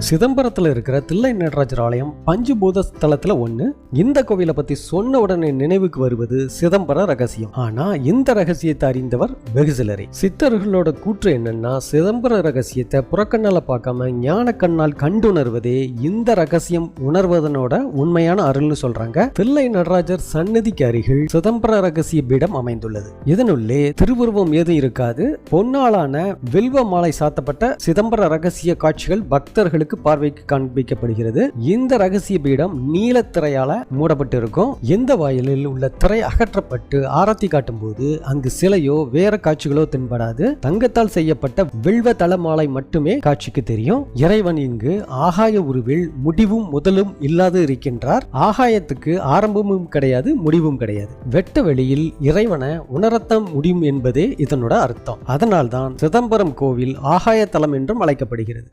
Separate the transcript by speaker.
Speaker 1: சிதம்பரத்துல இருக்கிற தில்லை நடராஜர் ஆலயம் பஞ்சபூத ஸ்தலத்துல ஒண்ணு. இந்த கோவிலை பத்தி சொன்ன உடனே நினைவுக்கு வருவது சிதம்பர ரகசியம். ஆனா இந்த ரகசியத்தை அறிந்தவர் வெகு சிலரே. சித்தர்களோட கூற்று என்னன்னா, சிதம்பர ரகசியத்தை புறக்கண்ணால பார்க்காம ஞான கண்ணால் கண்டுணர்வதே இந்த ரகசியம் உணர்வதனோட உண்மையான அருள்னு சொல்றாங்க. தில்லை நடராஜர் சன்னதிக்கு அருகில் சிதம்பர ரகசிய பீடம் அமைந்துள்ளது. இதனுள்ளே திருவுருவம் ஏதும் இருக்காது. பொன்னாலான வில்வ மாலை சாத்தப்பட்ட சிதம்பர ரகசிய காட்சிகள் பக்தர்களுக்கு பார்வைக்கு காண்பிக்கப்படுகிறது. இந்த ரகசிய பீடம் நீலத்திரையால மூடப்பட்டு இருக்கும். எந்த வாயிலில் உள்ள திரை அகற்றப்பட்டு ஆரத்தி காட்டும் போது அங்கு சிலையோ வேற காட்சிகளோ தென்படாது. தங்கத்தால் செய்யப்பட்ட வில்வ தளமாலை மட்டுமே காட்சிக்கு தெரியும். இறைவன் இங்கு ஆகாய உருவில் முடிவும் முதலும் இல்லாது இருக்கின்றார். ஆகாயத்துக்கு ஆரம்பமும் கிடையாது, முடிவும் கிடையாது. வெட்ட வெளியில் இறைவனை உணரத்தான் முடியும் என்பதே இதனோட அர்த்தம். அதனால்தான் சிதம்பரம் கோவில் ஆகாய தலம் என்றும் அழைக்கப்படுகிறது.